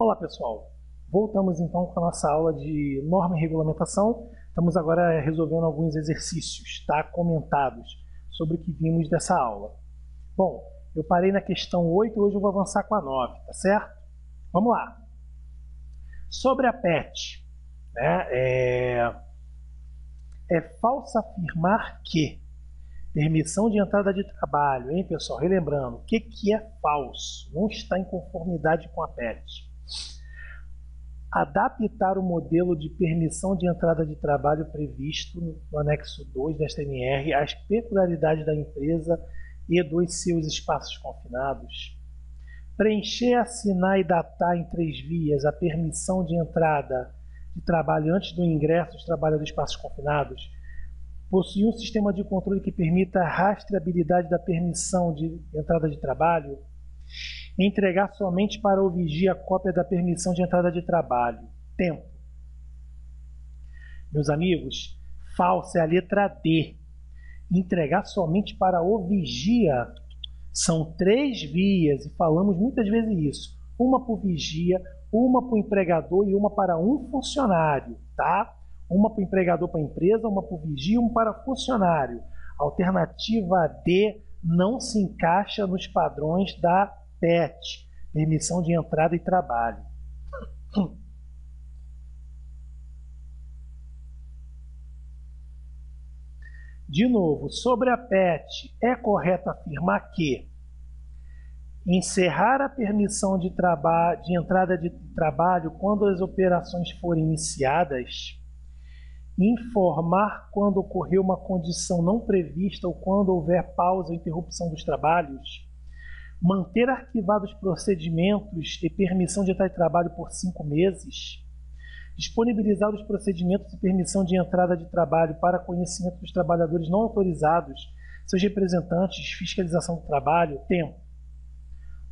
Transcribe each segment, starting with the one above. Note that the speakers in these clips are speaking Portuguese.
Olá pessoal, voltamos então com a nossa aula de norma e regulamentação. Estamos agora resolvendo alguns exercícios, tá? Comentados sobre o que vimos dessa aula. Bom, eu parei na questão 8 e hoje eu vou avançar com a 9, tá certo? Vamos lá. Sobre a PET, né? É falso afirmar que permissão de entrada de trabalho, hein, pessoal? Relembrando, o que é falso? Não está em conformidade com a PET. Adaptar o modelo de permissão de entrada de trabalho previsto no anexo 2 desta NR às peculiaridades da empresa e dos seus espaços confinados. Preencher, assinar e datar em 3 vias a permissão de entrada de trabalho antes do ingresso dos trabalhadores de espaços confinados. Possuir um sistema de controle que permita a rastreabilidade da permissão de entrada de trabalho. Entregar somente para o vigia a cópia da permissão de entrada de trabalho. Tempo. Meus amigos, falso é a letra D. Entregar somente para o vigia. São 3 vias, e falamos muitas vezes isso. Uma para o vigia, uma para o empregador e uma para um funcionário, tá? Uma para o empregador para a empresa, uma para o vigia e uma para o funcionário. Alternativa D não se encaixa nos padrões da PET, permissão de entrada e trabalho. De novo, sobre a PET, é correto afirmar que encerrar a permissão de entrada de trabalho quando as operações forem iniciadas, informar quando ocorreu uma condição não prevista ou quando houver pausa ou interrupção dos trabalhos, manter arquivados procedimentos e permissão de entrada de trabalho por 5 meses, disponibilizar os procedimentos e permissão de entrada de trabalho para conhecimento dos trabalhadores não autorizados, seus representantes, fiscalização do trabalho, tempo.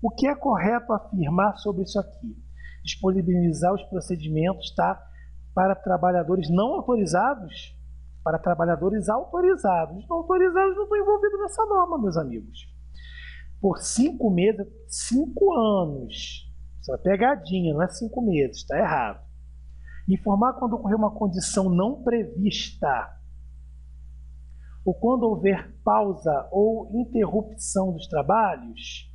O que é correto afirmar sobre isso aqui? Disponibilizar os procedimentos, tá? Para trabalhadores não autorizados, para trabalhadores autorizados. Não autorizados não estão envolvidos nessa norma, meus amigos. Por 5 meses, 5 anos. Isso é uma pegadinha, não é 5 meses, está errado. Informar quando ocorrer uma condição não prevista, ou quando houver pausa ou interrupção dos trabalhos.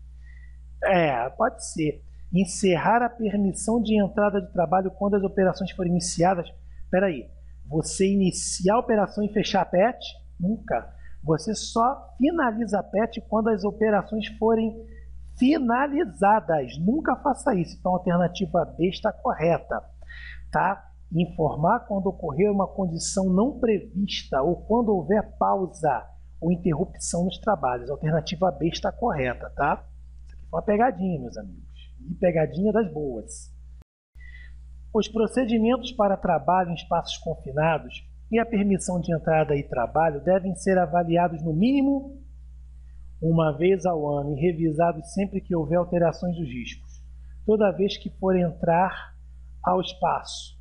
Pode ser. Encerrar a permissão de entrada de trabalho quando as operações forem iniciadas. Espera aí, você iniciar a operação e fechar a PET? Nunca. Você só finaliza a PET quando as operações forem finalizadas. Nunca faça isso. Então a alternativa B está correta. Tá? Informar quando ocorrer uma condição não prevista ou quando houver pausa ou interrupção nos trabalhos. A alternativa B está correta, tá? Isso aqui foi uma pegadinha, meus amigos. E pegadinha das boas. Os procedimentos para trabalho em espaços confinados e a permissão de entrada e trabalho devem ser avaliados no mínimo uma vez ao ano e revisados sempre que houver alterações dos riscos. Toda vez que for entrar ao espaço,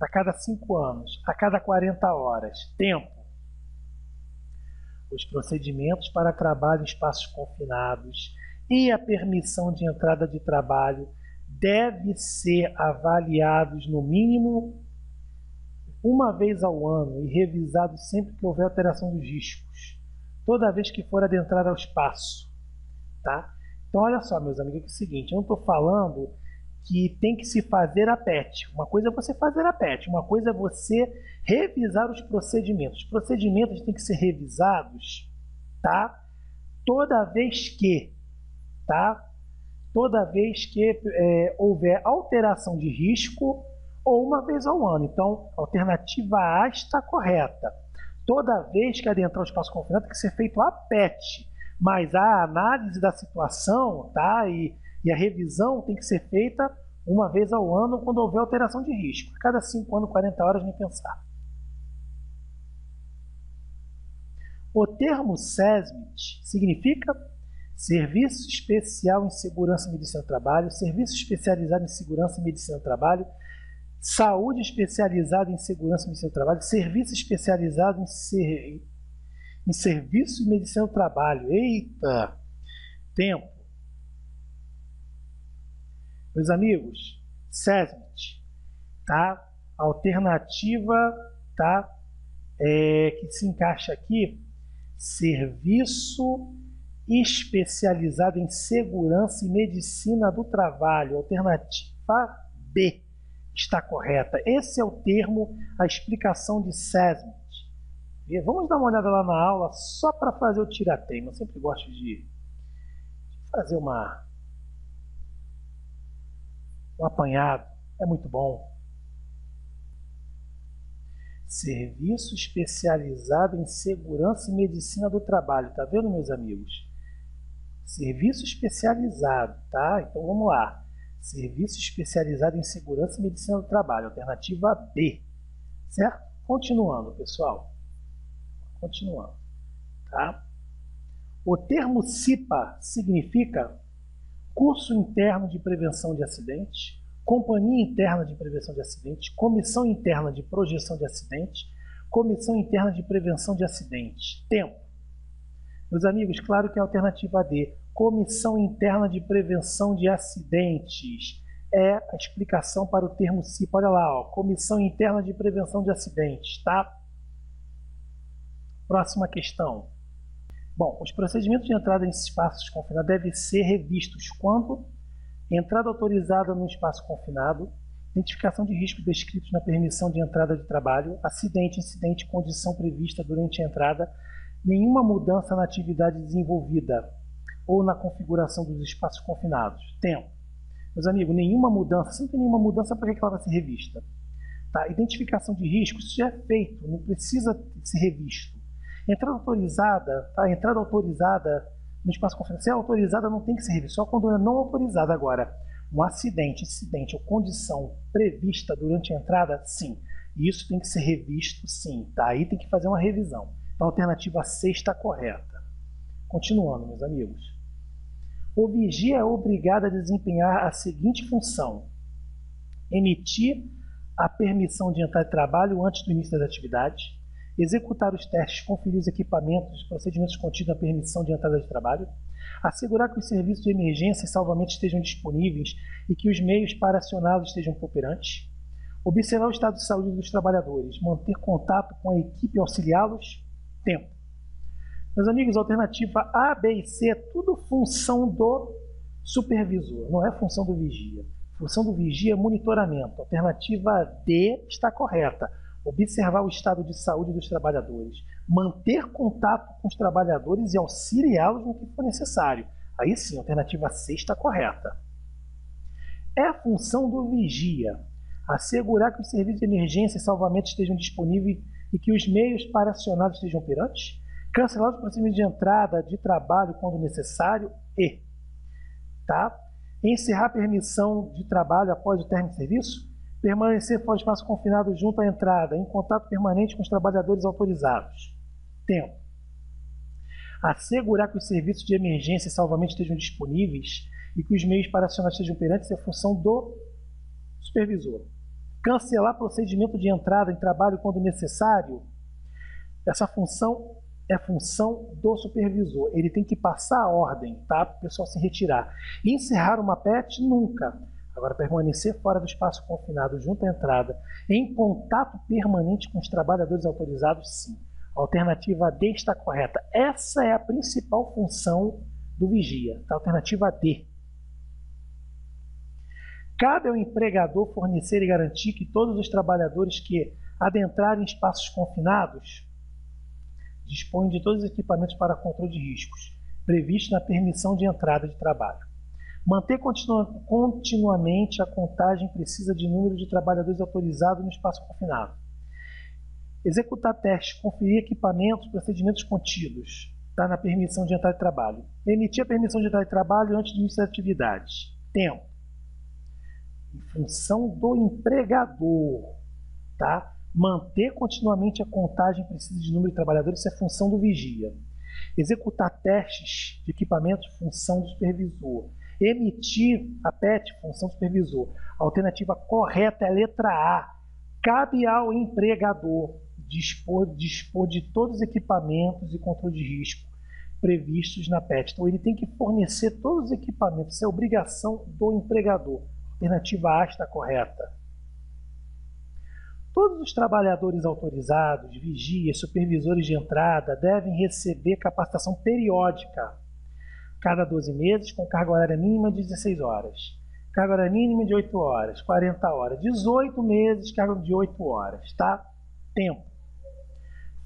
a cada 5 anos, a cada 40 horas. Tempo. Os procedimentos para trabalho em espaços confinados e a permissão de entrada de trabalho devem ser avaliados no mínimo uma vez ao ano e revisados sempre que houver alteração dos riscos, toda vez que for adentrar ao espaço. Tá? Então, olha só, meus amigos, é o seguinte, eu não estou falando que tem que se fazer a PET. Uma coisa é você fazer a PET, uma coisa é você revisar os procedimentos. Os procedimentos têm que ser revisados, tá? Toda vez que houver alteração de risco ou uma vez ao ano. Então, a alternativa A está correta. Toda vez que adentrar o espaço confinado tem que ser feito a PET, mas a análise da situação, tá? E a revisão tem que ser feita uma vez ao ano quando houver alteração de risco. A cada 5 anos, 40 horas, nem pensar. O termo SESMIT significa Serviço Especial em Segurança e Medicina do Trabalho, Serviço Especializado em Segurança e Medicina do Trabalho, Saúde Especializada em Segurança e Medicina do Trabalho, Serviço Especializado em Serviço e Medicina do Trabalho. Eita! Tempo. Meus amigos, SESMIT, tá? Alternativa, tá? Que se encaixa aqui, serviço especializado em segurança e medicina do trabalho. Alternativa B está correta. Esse é o termo, a explicação de SESMIT. Vamos dar uma olhada lá na aula só para fazer o tira-teima. Eu sempre gosto de fazer um apanhado. É muito bom. Serviço especializado em segurança e medicina do trabalho. Tá vendo, meus amigos? Serviço especializado, tá? Então vamos lá. Serviço especializado em segurança e medicina do trabalho. Alternativa B. Certo? Continuando, pessoal. Continuando, tá? O termo CIPA significa Curso Interno de Prevenção de Acidentes, Companhia Interna de Prevenção de Acidentes, Comissão Interna de Projeção de Acidentes, Comissão Interna de Prevenção de Acidentes. Tempo. Meus amigos, claro que é a alternativa D. Comissão Interna de Prevenção de Acidentes. É a explicação para o termo CIPA. Olha lá, ó, Comissão Interna de Prevenção de Acidentes, tá? Próxima questão. Bom, os procedimentos de entrada em espaços confinados devem ser revistos quando entrada autorizada no espaço confinado, identificação de riscos descritos na permissão de entrada de trabalho, acidente, incidente, condição prevista durante a entrada, nenhuma mudança na atividade desenvolvida ou na configuração dos espaços confinados. Tempo. Meus amigos, nenhuma mudança, se não tem nenhuma mudança, para que ela vai ser revista? Tá? Identificação de riscos, isso já é feito, não precisa ser revisto. Entrada autorizada, tá? Entrada autorizada no espaço confinado. Se é autorizada, não tem que ser revista, só quando é não autorizada. Agora, um acidente, incidente ou condição prevista durante a entrada, sim. E isso tem que ser revisto, sim. Tá? Aí tem que fazer uma revisão. Então, a alternativa C está correta. Continuando, meus amigos. O vigia é obrigado a desempenhar a seguinte função: emitir a permissão de entrar de trabalho antes do início das atividades, executar os testes, conferir os equipamentos e procedimentos contidos na permissão de entrada de trabalho, assegurar que os serviços de emergência e salvamento estejam disponíveis e que os meios para acioná-los estejam operantes, observar o estado de saúde dos trabalhadores, manter contato com a equipe e auxiliá-los. Tempo. Meus amigos, a alternativa A, B e C é tudo função do supervisor, não é função do vigia. Função do vigia é monitoramento. A alternativa D está correta. Observar o estado de saúde dos trabalhadores, manter contato com os trabalhadores e auxiliá-los no que for necessário. Aí sim, a alternativa C está correta. É a função do vigia assegurar que os serviços de emergência e salvamento estejam disponíveis e que os meios para acioná-los estejam operantes, cancelar os procedimentos de entrada de trabalho quando necessário e, tá? Encerrar a permissão de trabalho após o término de serviço, permanecer fora do espaço confinado junto à entrada, em contato permanente com os trabalhadores autorizados. Tempo. Assegurar que os serviços de emergência e salvamento estejam disponíveis e que os meios para acionar estejam operantes é função do supervisor. Cancelar procedimento de entrada em trabalho quando necessário, essa função é função do supervisor. Ele tem que passar a ordem, tá? Para o pessoal se retirar. Encerrar uma PET, nunca. Agora, permanecer fora do espaço confinado junto à entrada, em contato permanente com os trabalhadores autorizados, sim. A alternativa D está correta. Essa é a principal função do vigia. Tá? Alternativa D. Cabe ao empregador fornecer e garantir que todos os trabalhadores que adentrarem espaços confinados dispõem de todos os equipamentos para controle de riscos, previstos na permissão de entrada de trabalho. Manter continuamente a contagem precisa de número de trabalhadores autorizados no espaço confinado. Executar testes, conferir equipamentos, procedimentos contidos, tá, na permissão de entrada de trabalho. Emitir a permissão de entrada de trabalho antes do início das atividades. Tempo. Em função do empregador, tá? Manter continuamente a contagem precisa de número de trabalhadores, isso é função do vigia. Executar testes de equipamentos, função do supervisor. Emitir a PET, função do supervisor. A alternativa correta é a letra A. Cabe ao empregador dispor de todos os equipamentos e controle de risco previstos na PET. Então, ele tem que fornecer todos os equipamentos. Isso é obrigação do empregador. Alternativa A está correta. Todos os trabalhadores autorizados, vigias, supervisores de entrada devem receber capacitação periódica, cada 12 meses, com carga horária mínima de 16 horas. Carga horária mínima de 8 horas, 40 horas. 18 meses, carga de 8 horas, tá? Tempo.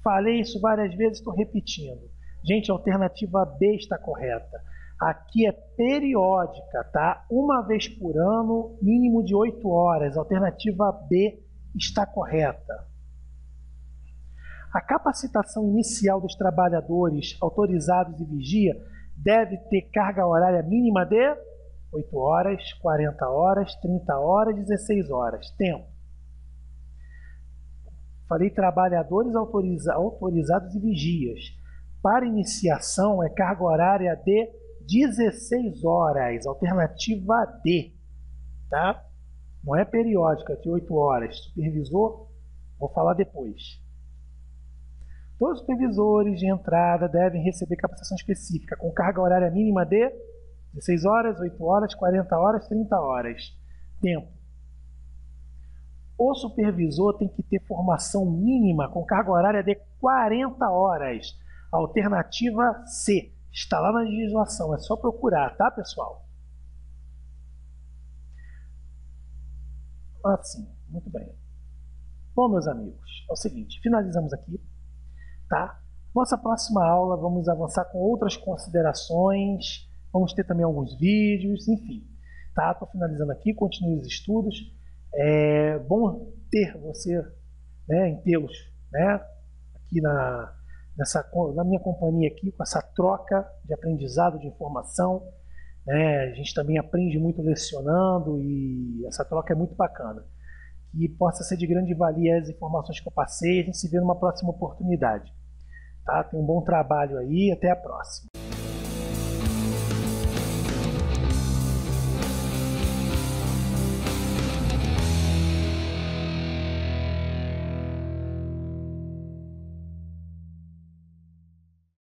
Falei isso várias vezes, estou repetindo. Gente, a alternativa B está correta. Aqui é periódica, tá? Uma vez por ano, mínimo de 8 horas. A alternativa B está correta. A capacitação inicial dos trabalhadores autorizados e vigia deve ter carga horária mínima de 8 horas, 40 horas, 30 horas, 16 horas. Tempo. Falei trabalhadores autorizados e vigias. Para iniciação é carga horária de 16 horas. Alternativa D. Tá? Não é periódica, de 8 horas. Supervisor, vou falar depois. Todos os supervisores de entrada devem receber capacitação específica, com carga horária mínima de 16 horas, 8 horas, 40 horas, 30 horas. Tempo. O supervisor tem que ter formação mínima, com carga horária de 40 horas. Alternativa C. Está lá na legislação, é só procurar, tá, pessoal? Assim, muito bem. Bom, meus amigos, é o seguinte, finalizamos aqui, tá? Nossa próxima aula vamos avançar com outras considerações, vamos ter também alguns vídeos, enfim, tá? Estou finalizando aqui, continue os estudos. É bom ter você, né, em tê-los, né, aqui na minha companhia aqui, com essa troca de aprendizado, de informação. A gente também aprende muito lecionando e essa troca é muito bacana. Que possa ser de grande valia as informações que eu passei. A gente se vê numa próxima oportunidade. Tá? Tenha um bom trabalho aí. Até a próxima.